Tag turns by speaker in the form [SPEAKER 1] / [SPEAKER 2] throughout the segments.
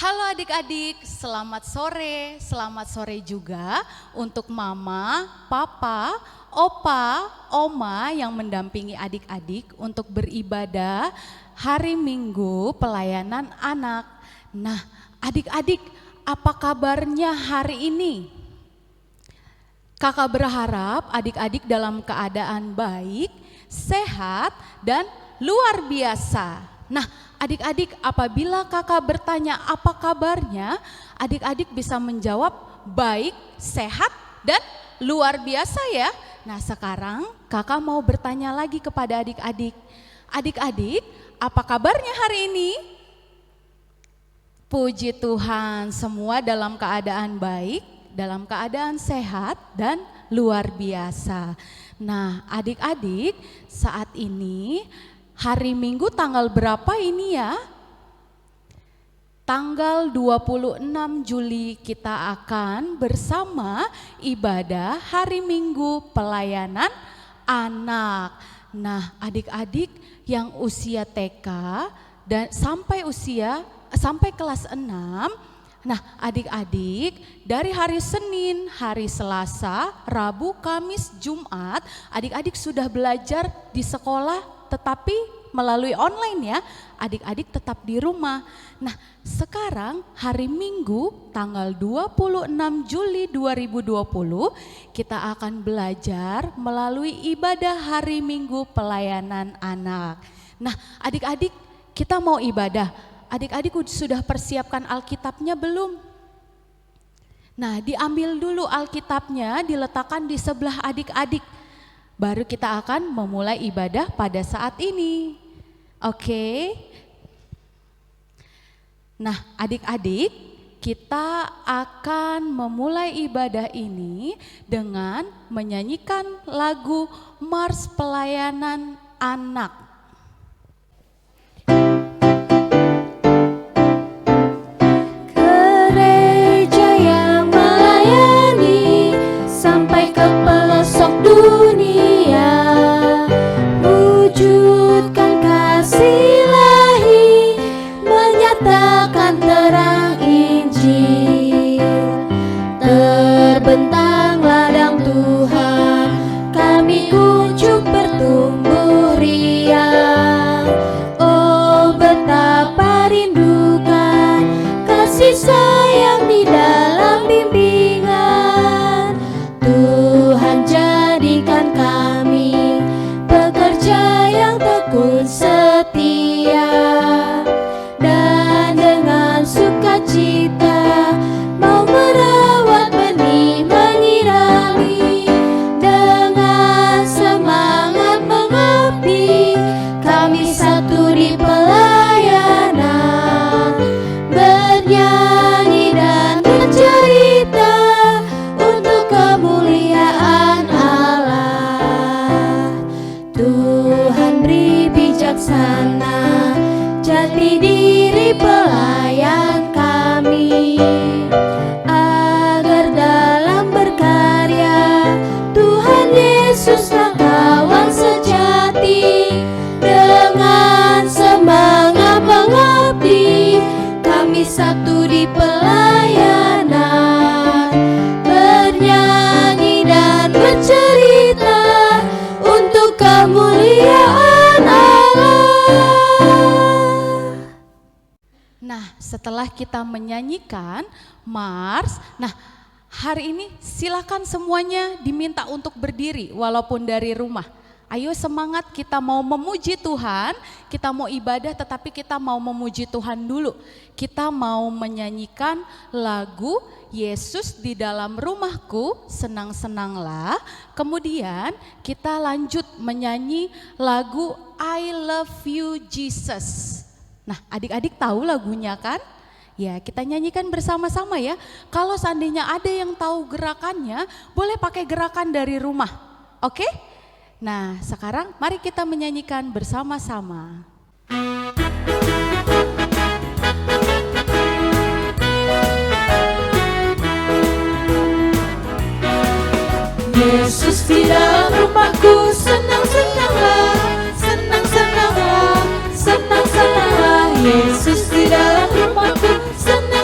[SPEAKER 1] Halo adik-adik, selamat sore juga untuk mama, papa, opa, oma yang mendampingi adik-adik untuk beribadah hari Minggu pelayanan anak. Nah, adik-adik, apa kabarnya hari ini? Kakak berharap adik-adik dalam keadaan baik, sehat, dan luar biasa. Nah, adik-adik, apabila kakak bertanya apa kabarnya, adik-adik bisa menjawab baik, sehat, dan luar biasa ya. Nah, sekarang kakak mau bertanya lagi kepada adik-adik. Adik-adik, apa kabarnya hari ini? Puji Tuhan, semua dalam keadaan baik, dalam keadaan sehat, dan luar biasa. Nah, adik-adik, saat ini hari Minggu tanggal berapa ini ya? Tanggal 26 Juli kita akan bersama ibadah hari Minggu pelayanan anak. Nah, adik-adik yang usia TK dan sampai kelas 6. Nah, adik-adik, dari hari Senin, hari Selasa, Rabu, Kamis, Jumat, adik-adik sudah belajar di sekolah tetapi melalui online ya, adik-adik tetap di rumah. Nah, sekarang hari Minggu tanggal 26 Juli 2020 kita akan belajar melalui ibadah hari Minggu pelayanan anak. Nah, adik-adik, kita mau ibadah. Adik-adik sudah persiapkan Alkitabnya belum? Nah, diambil dulu Alkitabnya, diletakkan di sebelah adik-adik. Baru kita akan memulai ibadah pada saat ini. Oke. Nah, adik-adik, kita akan memulai ibadah ini dengan menyanyikan lagu Mars Pelayanan Anak.
[SPEAKER 2] Gereja yang melayani sampai ke pelosok dunia, wujudkan kasih ilahi, menyatakan terang Injil. Terbentang ladang Tuhan, kami kunjung bertumbuh riang. Oh, betapa rindukan kasih sayang di dalam bimbingan. Tuhan, jadikan kami pekerja yang tekun setia, dan dengan sukacita mau merawat benih menyirami. Dengan semangat mengabdi, kami satu di pelayanan, bernyanyi dan bercerita untuk kemuliaan Allah. Tuhan beri bijaksana jati diri pelayan kami, agar dalam berkarya Tuhan Yesuslah kawan sejati. Dengan semangat mengabdi, kami satu di pelayanan, bernyanyi dan bercerita untuk kemuliaan Allah.
[SPEAKER 1] Nah, setelah kita menyanyikan Mars, nah hari ini silakan semuanya diminta untuk berdiri walaupun dari rumah. Ayo semangat, kita mau memuji Tuhan, kita mau ibadah tetapi kita mau memuji Tuhan dulu. Kita mau menyanyikan lagu Yesus di dalam rumahku, senang-senanglah. Kemudian kita lanjut menyanyi lagu I Love You Jesus. Nah, adik-adik tahu lagunya kan? Ya, kita nyanyikan bersama-sama ya. Kalau seandainya ada yang tahu gerakannya, boleh pakai gerakan dari rumah. Oke? Nah, sekarang mari kita menyanyikan bersama-sama.
[SPEAKER 2] Yesus di dalam rumahku, senang-senanglah, senang-senanglah, senang-senanglah. Yesus di dalam rumahku, senang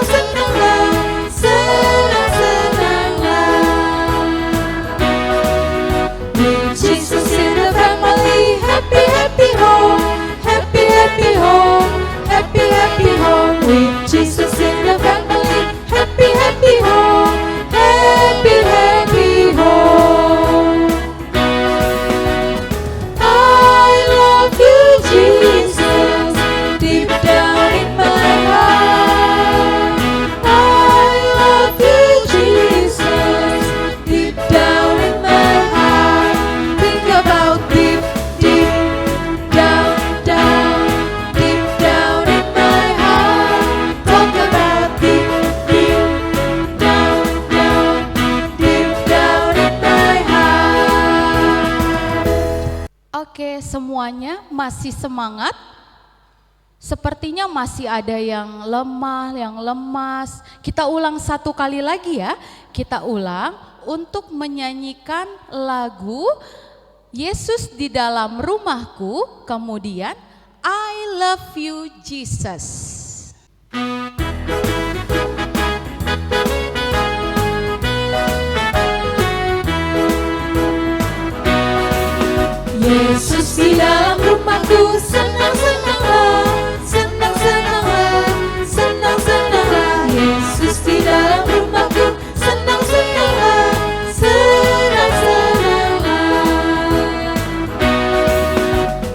[SPEAKER 1] semuanya masih semangat? Sepertinya masih ada yang lemah, yang lemas. Kita ulang satu kali lagi ya. Kita ulang untuk menyanyikan lagu Yesus di dalam rumahku, kemudian I love you Jesus.
[SPEAKER 2] Yesus di dalam rumahku, senang-senanglah, senang-senanglah, senang-senanglah. Yesus di dalam rumahku, senang-senanglah, senang-senanglah.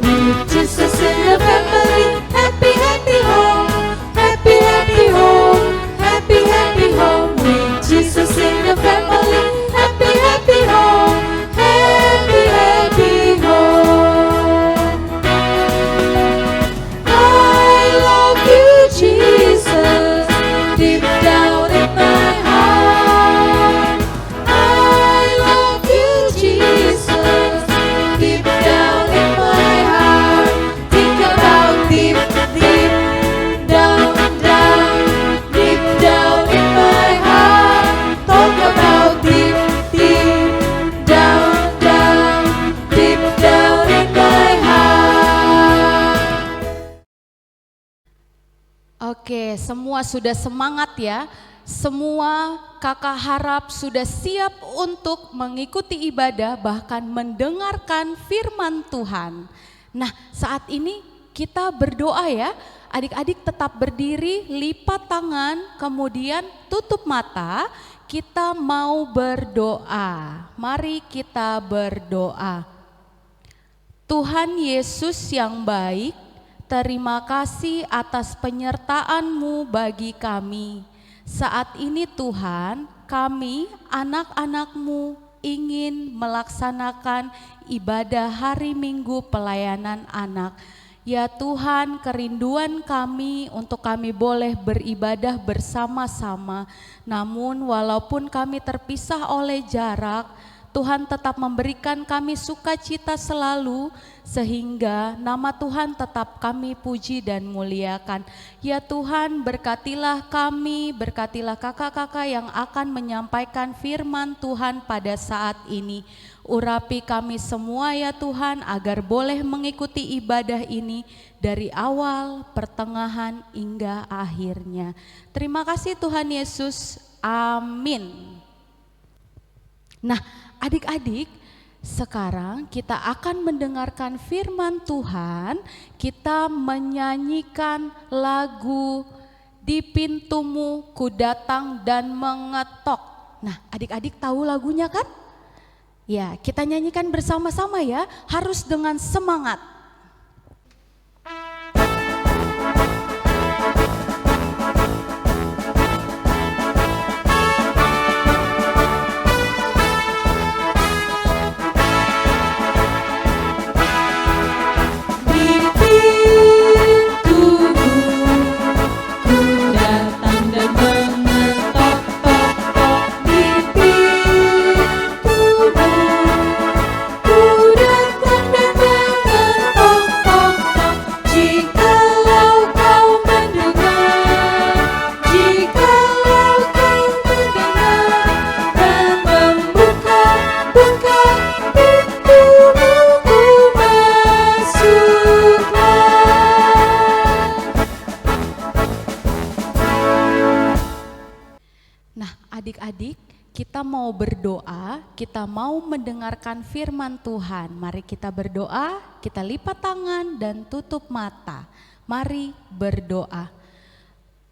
[SPEAKER 2] With Jesus in the family, happy, happy home, happy, happy home, happy, happy home. With Jesus in the family, happy, happy home, happy, happy home. I love you, Jesus, deep down in my heart. I love you, Jesus, deep down in my heart. Think about deep, deep down, down, deep down in my heart. Talk about deep, deep down, down, deep down in my heart.
[SPEAKER 1] Oke, semua sudah semangat ya. Semua kakak harap sudah siap untuk mengikuti ibadah, bahkan mendengarkan firman Tuhan. Nah, saat ini kita berdoa ya. Adik-adik tetap berdiri, lipat tangan, kemudian tutup mata. Kita mau berdoa. Mari kita berdoa. Tuhan Yesus yang baik, terima kasih atas penyertaan-Mu bagi kami. Saat ini Tuhan, kami anak-anak-Mu ingin melaksanakan ibadah hari Minggu pelayanan anak. Ya Tuhan, kerinduan kami untuk kami boleh beribadah bersama-sama. Namun walaupun kami terpisah oleh jarak, Tuhan tetap memberikan kami sukacita selalu, sehingga nama Tuhan tetap kami puji dan muliakan. Ya Tuhan, berkatilah kami, berkatilah kakak-kakak yang akan menyampaikan firman Tuhan pada saat ini. Urapi kami semua ya Tuhan, agar boleh mengikuti ibadah ini dari awal, pertengahan, hingga akhirnya. Terima kasih Tuhan Yesus, amin. Nah, adik-adik, sekarang kita akan mendengarkan firman Tuhan. Kita menyanyikan lagu Di Pintumu Ku Datang dan Mengetok. Nah, adik-adik tahu lagunya kan? Ya, kita nyanyikan bersama-sama ya, harus dengan semangat. Adik-adik, kita mau berdoa, kita mau mendengarkan firman Tuhan. Mari kita berdoa, kita lipat tangan dan tutup mata. Mari berdoa.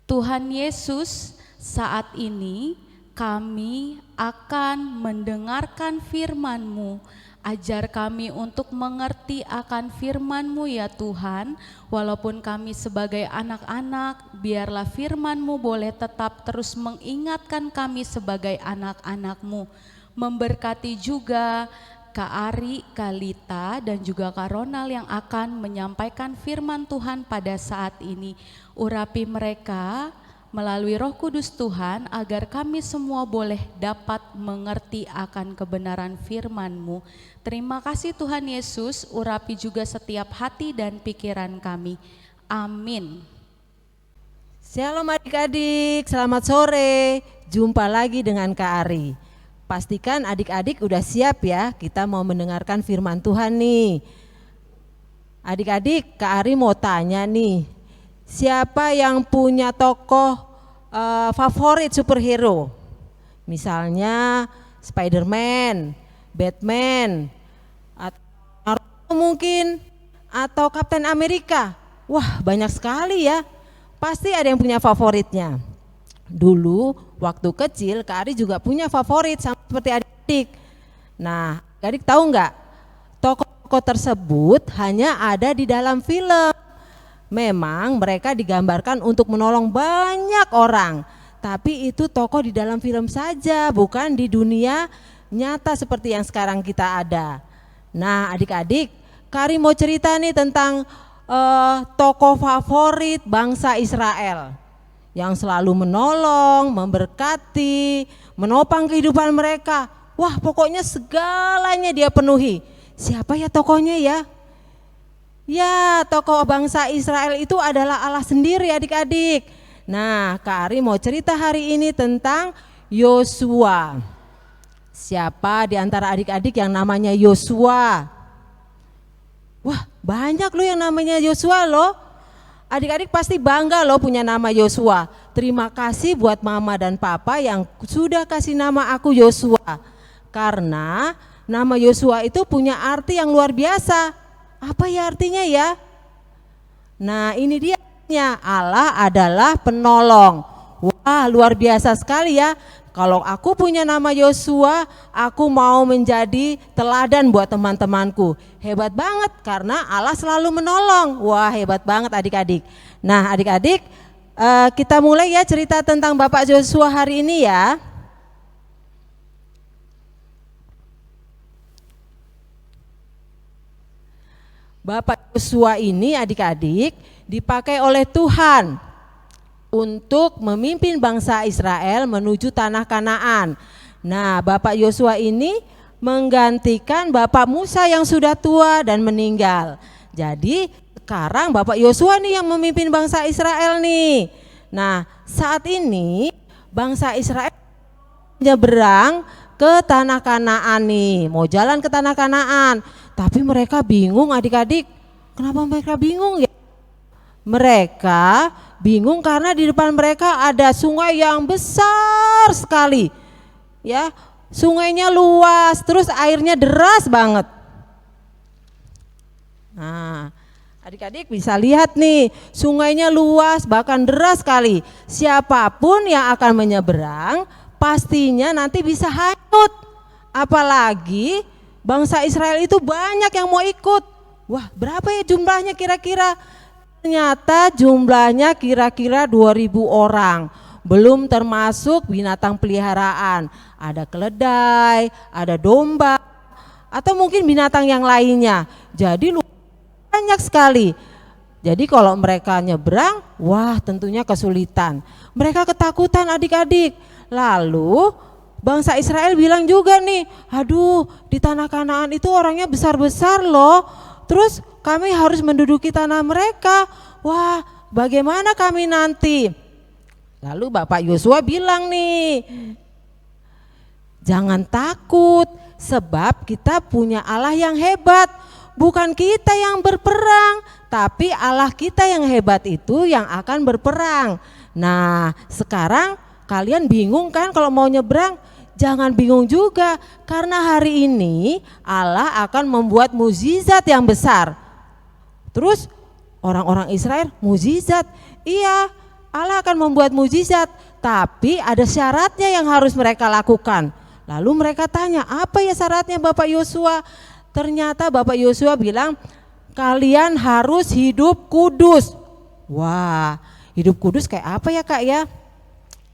[SPEAKER 1] Tuhan Yesus, saat ini kami akan mendengarkan firman-Mu. Ajar kami untuk mengerti akan firman-Mu ya Tuhan. Walaupun kami sebagai anak-anak, biarlah firman-Mu boleh tetap terus mengingatkan kami sebagai anak-anak-Mu. Memberkati juga Kak Ari, Kak Lita, dan juga Kak Ronald yang akan menyampaikan firman Tuhan pada saat ini. Urapi mereka, melalui Roh Kudus Tuhan, agar kami semua boleh dapat mengerti akan kebenaran firman-Mu. Terima kasih Tuhan Yesus, urapi juga setiap hati dan pikiran kami. Amin.
[SPEAKER 3] Shalom adik-adik, selamat sore. Jumpa lagi dengan Kak Ari. Pastikan adik-adik udah siap ya, kita mau mendengarkan firman Tuhan nih. Adik-adik, Kak Ari mau tanya nih, siapa yang punya tokoh favorit superhero? Misalnya Spider-Man, Batman, atau mungkin atau Captain America. Wah, banyak sekali ya. Pasti ada yang punya favoritnya. Dulu waktu kecil Kak Ari juga punya favorit sama seperti adik-adik. Nah, adik tahu nggak? Tokoh-tokoh tersebut hanya ada di dalam film. Memang mereka digambarkan untuk menolong banyak orang. Tapi itu tokoh di dalam film saja, bukan di dunia nyata seperti yang sekarang kita ada. Nah, adik-adik, Kak Ari mau cerita nih tentang tokoh favorit bangsa Israel yang selalu menolong, memberkati, menopang kehidupan mereka. Wah, pokoknya segalanya dia penuhi. Siapa ya tokohnya ya? Ya, tokoh bangsa Israel itu adalah Allah sendiri adik-adik. Nah, Kak Ari mau cerita hari ini tentang Yosua. Siapa di antara adik-adik yang namanya Yosua? Wah, banyak loh yang namanya Yosua loh. Adik-adik pasti bangga loh punya nama Yosua. Terima kasih buat mama dan papa yang sudah kasih nama aku Yosua. Karena nama Yosua itu punya arti yang luar biasa. Apa ya artinya ya? Nah, ini dia artinya, Allah adalah penolong. Wah, luar biasa sekali ya. Kalau aku punya nama Yosua, aku mau menjadi teladan buat teman-temanku. Hebat banget karena Allah selalu menolong. Wah, hebat banget adik-adik. Nah, adik-adik, kita mulai ya cerita tentang Bapak Yosua hari ini ya. Bapak Yosua ini adik-adik dipakai oleh Tuhan untuk memimpin bangsa Israel menuju tanah Kanaan. Nah, Bapak Yosua ini menggantikan Bapak Musa yang sudah tua dan meninggal. Jadi sekarang Bapak Yosua nih yang memimpin bangsa Israel nih. Nah, saat ini bangsa Israel nyeberang ke tanah Kanaan nih, mau jalan ke tanah Kanaan. Tapi mereka bingung adik-adik. Kenapa mereka bingung ya? Mereka bingung karena di depan mereka ada sungai yang besar sekali. Ya, sungainya luas, terus airnya deras banget. Nah, adik-adik bisa lihat nih, sungainya luas bahkan deras sekali. Siapapun yang akan menyeberang pastinya nanti bisa hanyut. Apalagi bangsa Israel itu banyak yang mau ikut. Wah, berapa ya jumlahnya kira-kira? Ternyata jumlahnya kira-kira 2.000 orang. Belum termasuk binatang peliharaan. Ada keledai, ada domba, atau mungkin binatang yang lainnya. Jadi banyak sekali. Jadi kalau mereka nyebrang, wah tentunya kesulitan. Mereka ketakutan adik-adik. Lalu bangsa Israel bilang juga nih, aduh di tanah Kanaan itu orangnya besar-besar loh. Terus kami harus menduduki tanah mereka. Wah, bagaimana kami nanti? Lalu Bapak Yosua bilang nih, jangan takut sebab kita punya Allah yang hebat. Bukan kita yang berperang, tapi Allah kita yang hebat itu yang akan berperang. Nah, sekarang kalian bingung kan kalau mau nyebrang? Jangan bingung juga, karena hari ini Allah akan membuat mukjizat yang besar. Terus orang-orang Israel, mukjizat? Iya, Allah akan membuat mukjizat, tapi ada syaratnya yang harus mereka lakukan. Lalu mereka tanya, apa ya syaratnya Bapak Yosua? Ternyata Bapak Yosua bilang, kalian harus hidup kudus. Wah, hidup kudus kayak apa ya Kak ya?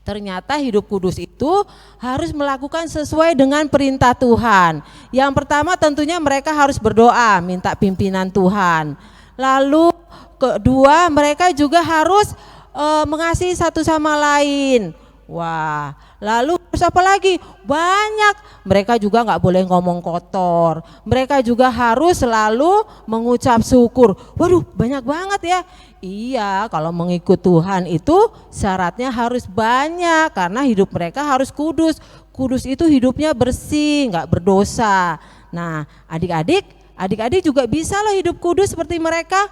[SPEAKER 3] Ternyata hidup kudus itu harus melakukan sesuai dengan perintah Tuhan. Yang pertama tentunya mereka harus berdoa, minta pimpinan Tuhan. Lalu kedua mereka juga harus mengasihi satu sama lain. Wah, lalu terus apa lagi? Banyak. Mereka juga nggak boleh ngomong kotor. Mereka juga harus selalu mengucap syukur. Waduh, banyak banget ya. Iya, kalau mengikut Tuhan itu syaratnya harus banyak karena hidup mereka harus kudus. Kudus itu hidupnya bersih, nggak berdosa. Nah, adik-adik juga bisa loh hidup kudus seperti mereka.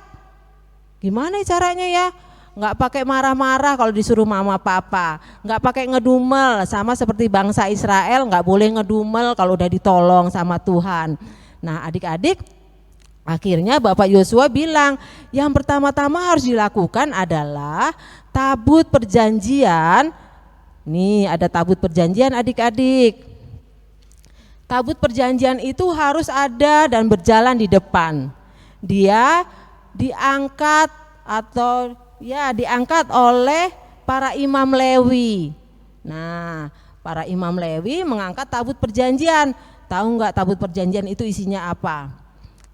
[SPEAKER 3] Gimana caranya ya? Nggak pakai marah-marah kalau disuruh mama papa, nggak pakai ngedumel, sama seperti bangsa Israel nggak boleh ngedumel kalau udah ditolong sama Tuhan. Nah, adik-adik, akhirnya Bapak Yosua bilang yang pertama-tama harus dilakukan adalah tabut perjanjian. Nih ada tabut perjanjian adik-adik. Tabut perjanjian itu harus ada dan berjalan di depan. Dia diangkat diangkat oleh para imam Lewi. Nah, para imam Lewi mengangkat tabut perjanjian. Tahu nggak tabut perjanjian itu isinya apa?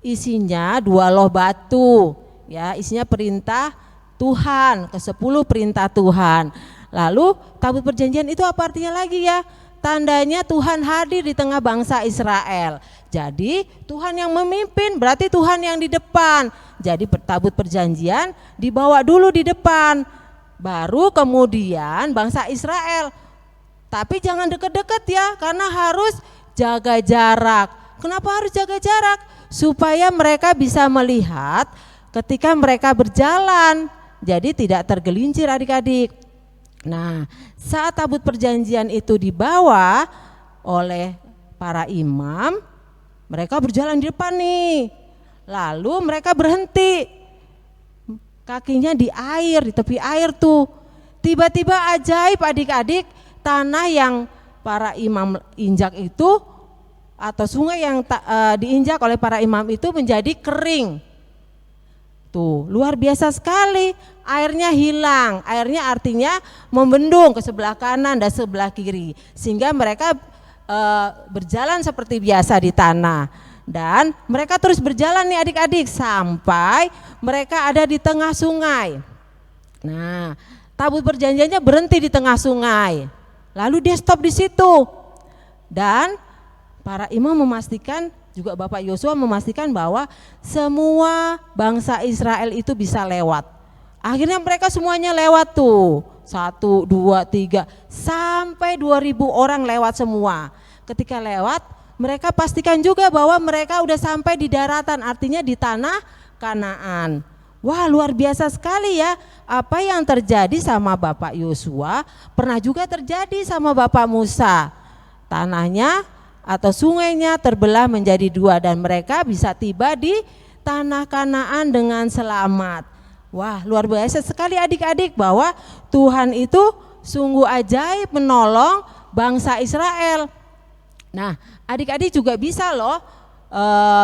[SPEAKER 3] Isinya 2 loh batu, ya, isinya perintah Tuhan, ke-10 perintah Tuhan. Lalu tabut perjanjian itu apa artinya lagi ya? Tandanya Tuhan hadir di tengah bangsa Israel. Jadi Tuhan yang memimpin, berarti Tuhan yang di depan. Jadi tabut perjanjian dibawa dulu di depan, baru kemudian bangsa Israel. Tapi jangan deket-deket ya, karena harus jaga jarak. Kenapa harus jaga jarak? Supaya mereka bisa melihat ketika mereka berjalan, jadi tidak tergelincir adik-adik. Nah, saat tabut perjanjian itu dibawa oleh para imam, mereka berjalan di depan nih. Lalu mereka berhenti, kakinya di air, di tepi air tuh. Tiba-tiba ajaib adik-adik, tanah yang para imam injak itu atau sungai yang diinjak oleh para imam itu menjadi kering. Tuh, luar biasa sekali, airnya hilang. Airnya artinya membendung ke sebelah kanan dan sebelah kiri, sehingga mereka berjalan seperti biasa di tanah. Dan mereka terus berjalan nih adik-adik sampai mereka ada di tengah sungai. Nah, tabut perjanjiannya berhenti di tengah sungai. Lalu dia stop di situ. Dan para imam memastikan, juga Bapak Yosua memastikan bahwa semua bangsa Israel itu bisa lewat. Akhirnya mereka semuanya lewat tuh. 1, 2, 3 sampai 2.000 orang lewat semua. Ketika lewat, mereka pastikan juga bahwa mereka udah sampai di daratan, artinya di tanah Kanaan. Wah, luar biasa sekali ya. Apa yang terjadi sama Bapak Yosua pernah juga terjadi sama Bapak Musa. Tanahnya atau sungainya terbelah menjadi 2 dan mereka bisa tiba di tanah Kanaan dengan selamat. Wah, luar biasa sekali adik-adik bahwa Tuhan itu sungguh ajaib menolong bangsa Israel. Nah, adik-adik juga bisa loh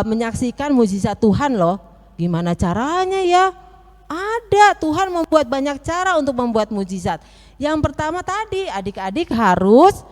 [SPEAKER 3] menyaksikan mukjizat Tuhan loh. Gimana caranya ya? Ada, Tuhan membuat banyak cara untuk membuat mukjizat. Yang pertama tadi, adik-adik harus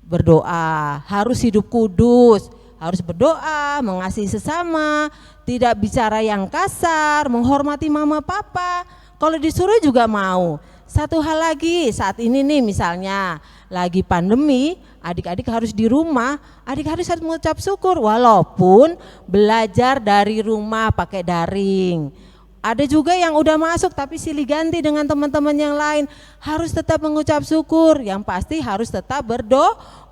[SPEAKER 3] berdoa, harus hidup kudus, harus berdoa, mengasihi sesama, tidak bicara yang kasar, menghormati mama papa. Kalau disuruh juga mau. Satu hal lagi, saat ini nih misalnya lagi pandemi, adik-adik harus di rumah, adik-adik harus mengucap syukur walaupun belajar dari rumah pakai daring. Ada juga yang udah masuk tapi silih ganti dengan teman-teman yang lain, harus tetap mengucap syukur. Yang pasti harus tetap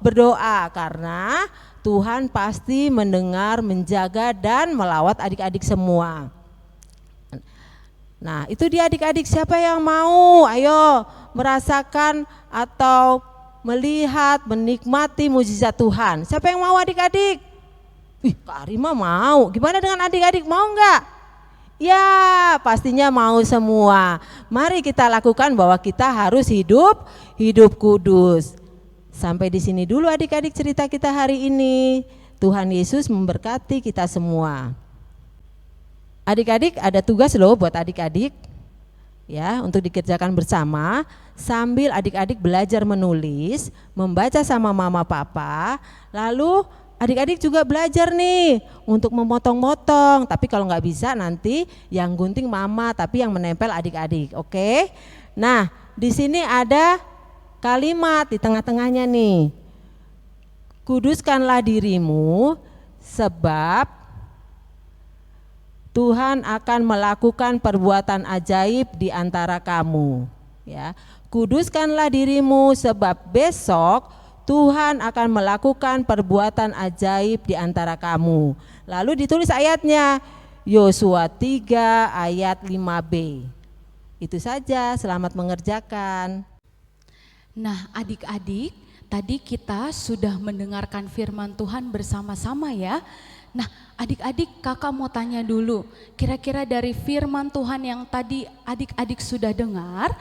[SPEAKER 3] berdoa karena Tuhan pasti mendengar, menjaga dan melawat adik-adik semua. Nah, itu dia adik-adik, siapa yang mau ayo merasakan atau melihat, menikmati mukjizat Tuhan? Siapa yang mau adik-adik? Kak Arima mau. Gimana dengan adik-adik, mau enggak? Ya, pastinya mau semua. Mari kita lakukan bahwa kita harus hidup kudus. Sampai di sini dulu adik-adik cerita kita hari ini. Tuhan Yesus memberkati kita semua. Adik-adik ada tugas loh buat adik-adik ya untuk dikerjakan bersama sambil adik-adik belajar menulis, membaca sama mama papa. Lalu adik-adik juga belajar nih untuk memotong-motong. Tapi kalau nggak bisa nanti yang gunting mama, tapi yang menempel adik-adik, oke? Nah, di sini ada kalimat di tengah-tengahnya nih. Kuduskanlah dirimu sebab Tuhan akan melakukan perbuatan ajaib di antara kamu. Ya, kuduskanlah dirimu sebab besok Tuhan akan melakukan perbuatan ajaib di antara kamu. Lalu ditulis ayatnya, Yosua 3 ayat 5b. Itu saja, selamat mengerjakan.
[SPEAKER 1] Nah, adik-adik, tadi kita sudah mendengarkan firman Tuhan bersama-sama ya. Nah, adik-adik, kakak mau tanya dulu, kira-kira dari firman Tuhan yang tadi adik-adik sudah dengar,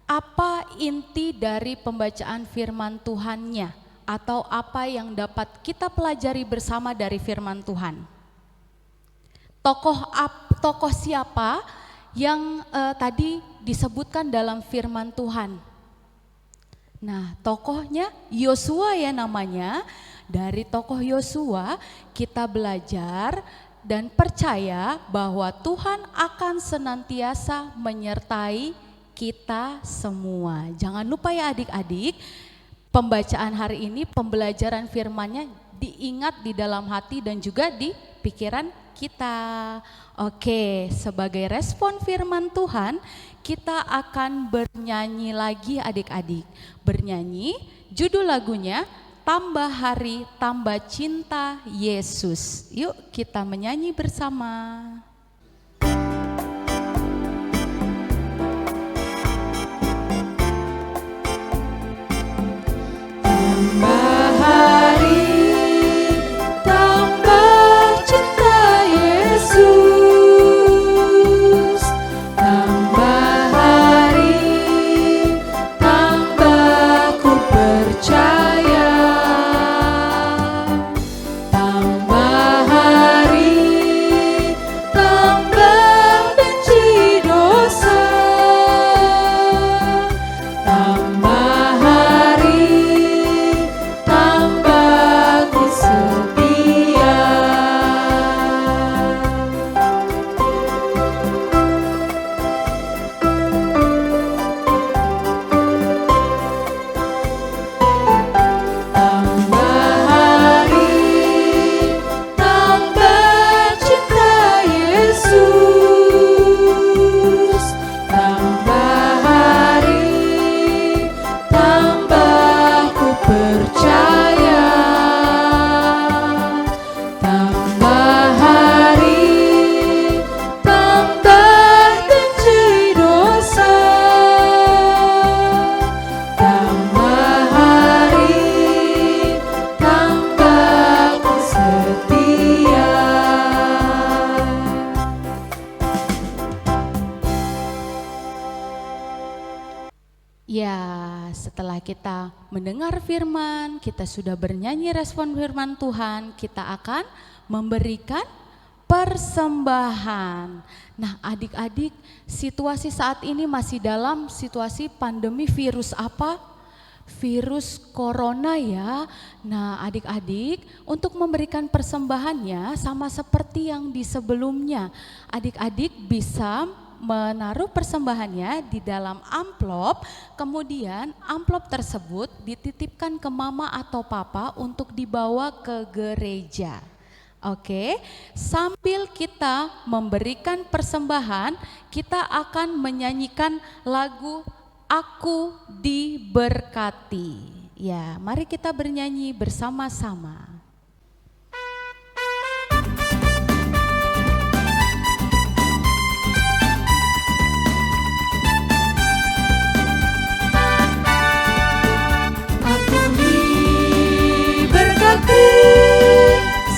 [SPEAKER 1] apa inti dari pembacaan firman Tuhannya? Atau apa yang dapat kita pelajari bersama dari firman Tuhan? Tokoh siapa yang tadi disebutkan dalam firman Tuhan? Nah, tokohnya Yosua ya namanya. Dari tokoh Yosua kita belajar dan percaya bahwa Tuhan akan senantiasa menyertai kita semua. Jangan lupa ya adik-adik, pembacaan hari ini, pembelajaran firman-Nya diingat di dalam hati dan juga di pikiran kita. Oke, sebagai respon firman Tuhan, kita akan bernyanyi lagi adik-adik. Bernyanyi, judul lagunya Tambah Hari Tambah Cinta Yesus. Yuk kita menyanyi bersama.
[SPEAKER 2] Tambah hari, tambah cinta Yesus. Tambah hari, tambah ku percaya. Tambah hari, tambah benci dosa. Tambah hari, tambah ku setia. Tambah hari, tambah cinta Yesus. Tambah hari, tambah ku percaya. Tambah hari, tambah benci dosa. Tambah hari, tambah ku setia.
[SPEAKER 1] Ya, setelah kita mendengar firman, kita sudah bernyanyi respon firman Tuhan, kita akan memberikan persembahan. Nah, adik-adik, situasi saat ini masih dalam situasi pandemi virus apa? Virus corona ya. Nah, adik-adik, untuk memberikan persembahannya sama seperti yang di sebelumnya. Adik-adik bisa menaruh persembahannya di dalam amplop, kemudian amplop tersebut dititipkan ke mama atau papa untuk dibawa ke gereja. Oke, sambil kita memberikan persembahan, kita akan menyanyikan lagu Aku Diberkati. Ya, mari kita bernyanyi bersama-sama.
[SPEAKER 2] Aku diberkati,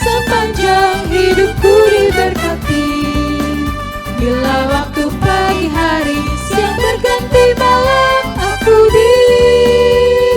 [SPEAKER 2] sepanjang hidupku diberkati. Bila waktu pagi hari, siang berganti malam, aku diberkati.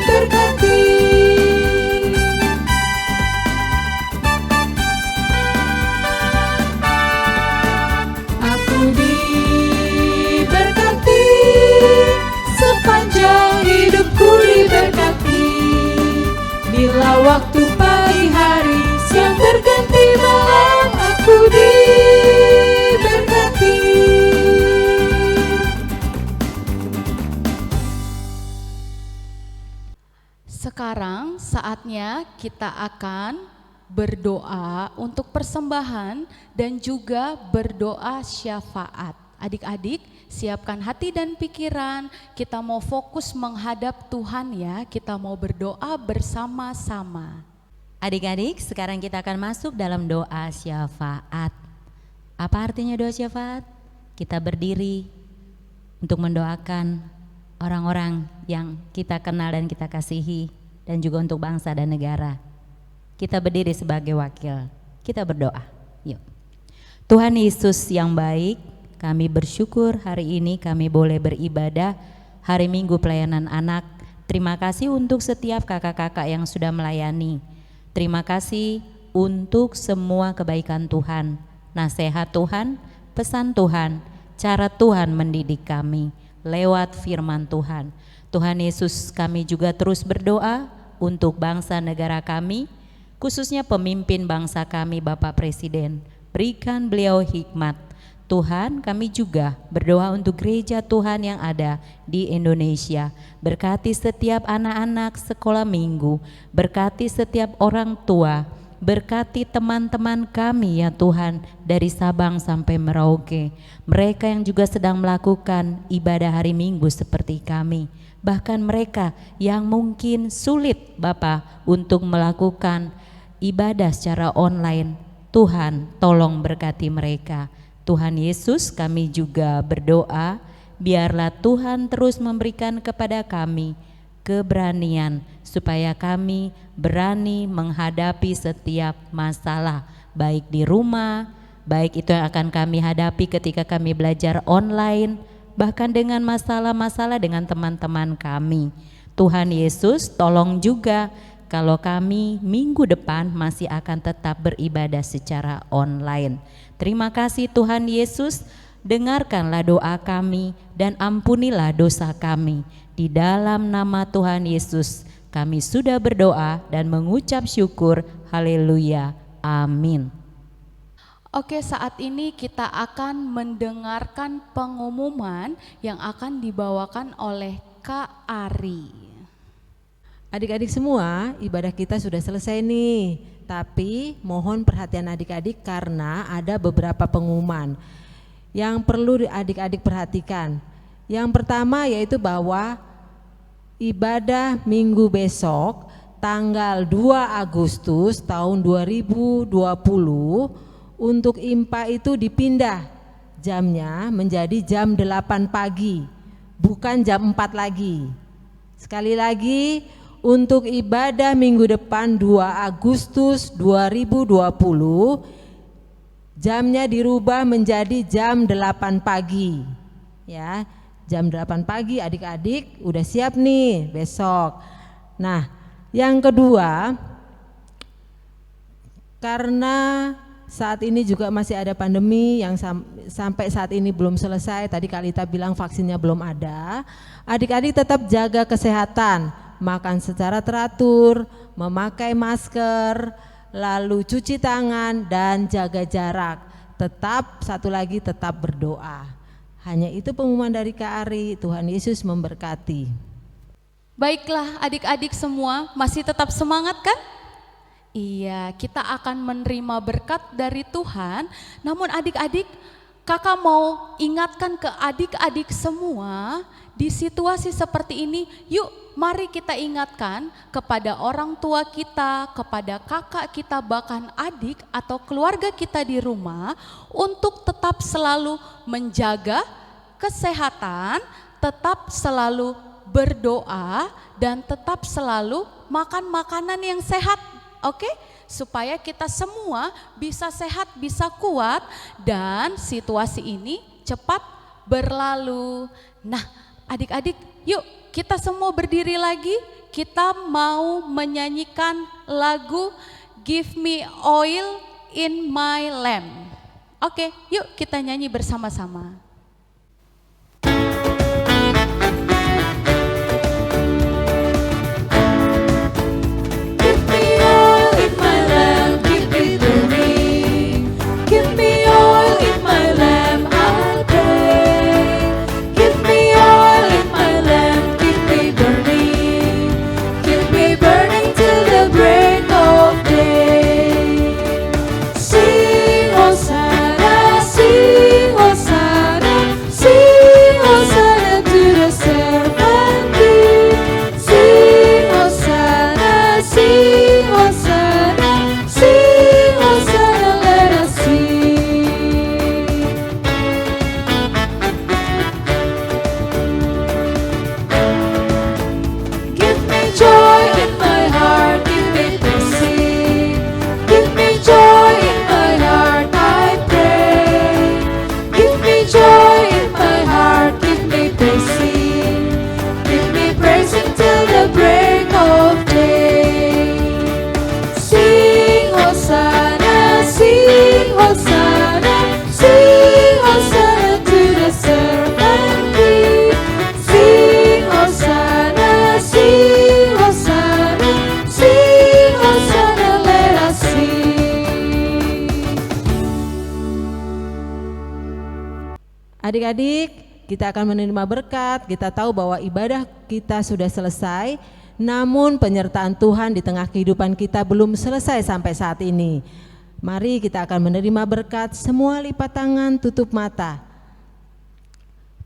[SPEAKER 1] Sekarang saatnya kita akan berdoa untuk persembahan dan juga berdoa syafaat. Adik-adik, siapkan hati dan pikiran, kita mau fokus menghadap Tuhan ya, kita mau berdoa bersama-sama.
[SPEAKER 2] Adik-adik, sekarang kita akan masuk dalam doa syafaat. Apa artinya doa syafaat? Kita berdiri untuk mendoakan orang-orang yang kita kenal dan kita kasihi, dan juga untuk bangsa dan negara. Kita berdiri sebagai wakil, kita berdoa. Yuk. Tuhan Yesus yang baik, kami bersyukur hari ini kami boleh beribadah hari Minggu pelayanan anak. Terima kasih untuk setiap kakak-kakak yang sudah melayani. Terima kasih untuk semua kebaikan Tuhan, nasihat Tuhan, pesan Tuhan, cara Tuhan mendidik kami lewat firman Tuhan. Tuhan Yesus, kami juga terus berdoa untuk bangsa negara kami, khususnya pemimpin bangsa kami Bapak Presiden. Berikan beliau hikmat. Tuhan, kami juga berdoa untuk gereja Tuhan yang ada di Indonesia. Berkati setiap anak-anak sekolah minggu, berkati setiap orang tua, berkati teman-teman kami ya Tuhan, dari Sabang sampai Merauke. Mereka yang juga sedang melakukan ibadah hari Minggu seperti kami. Bahkan mereka yang mungkin sulit Bapa untuk melakukan ibadah secara online. Tuhan, tolong berkati mereka. Tuhan Yesus, kami juga berdoa, biarlah Tuhan terus memberikan kepada kami keberanian supaya kami berani menghadapi setiap masalah, baik di rumah, baik itu yang akan kami hadapi ketika kami belajar online, bahkan dengan masalah-masalah dengan teman-teman kami. Tuhan Yesus, tolong juga kalau kami minggu depan masih akan tetap beribadah secara online. Terima kasih Tuhan Yesus, dengarkanlah doa kami dan ampunilah dosa kami. Di dalam nama Tuhan Yesus kami sudah berdoa dan mengucap syukur. Haleluya. Amin.
[SPEAKER 1] Oke, saat ini kita akan mendengarkan pengumuman yang akan dibawakan oleh Kak Ari.
[SPEAKER 3] Adik-adik semua, ibadah kita sudah selesai nih. Tapi mohon perhatian adik-adik karena ada beberapa pengumuman yang perlu adik-adik perhatikan. Yang pertama yaitu bahwa ibadah minggu besok tanggal 2 Agustus tahun 2020 untuk IMPA itu dipindah jamnya menjadi jam 8 pagi, bukan jam 4 lagi. Sekali lagi, untuk ibadah minggu depan 2 Agustus 2020 jamnya dirubah menjadi jam 8 pagi. Ya, jam 8 pagi adik-adik udah siap nih besok. Nah, yang kedua, karena saat ini juga masih ada pandemi yang sampai saat ini belum selesai. Tadi Kak Lita bilang vaksinnya belum ada. Adik-adik tetap jaga kesehatan, makan secara teratur, memakai masker, lalu cuci tangan dan jaga jarak. Tetap satu lagi, tetap berdoa. Hanya itu pengumuman dari Kak Ari. Tuhan Yesus memberkati.
[SPEAKER 1] Baiklah adik-adik semua, masih tetap semangat kan? Iya, kita akan menerima berkat dari Tuhan. Namun adik-adik, kakak mau ingatkan ke adik-adik semua, di situasi seperti ini, yuk mari kita ingatkan kepada orang tua kita, kepada kakak kita, bahkan adik atau keluarga kita di rumah untuk tetap selalu menjaga kesehatan, tetap selalu berdoa, dan tetap selalu makan makanan yang sehat. Oke, supaya kita semua bisa sehat, bisa kuat, dan situasi ini cepat berlalu. Nah, adik-adik, yuk kita semua berdiri lagi. Kita mau menyanyikan lagu Give Me Oil in My Lamp. Oke, yuk kita nyanyi bersama-sama.
[SPEAKER 2] Give me
[SPEAKER 3] Adik-adik, kita akan menerima berkat. Kita tahu bahwa ibadah kita sudah selesai, namun penyertaan Tuhan di tengah kehidupan kita belum selesai sampai saat ini. Mari kita akan menerima berkat. Semua lipat tangan, tutup mata.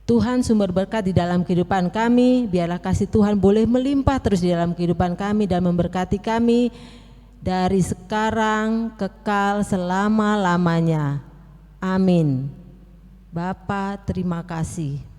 [SPEAKER 3] Tuhan sumber berkat di dalam kehidupan kami. Biarlah kasih Tuhan boleh melimpah terus di dalam kehidupan kami dan memberkati kami dari sekarang kekal selama-lamanya. Amin. Bapa, terima kasih.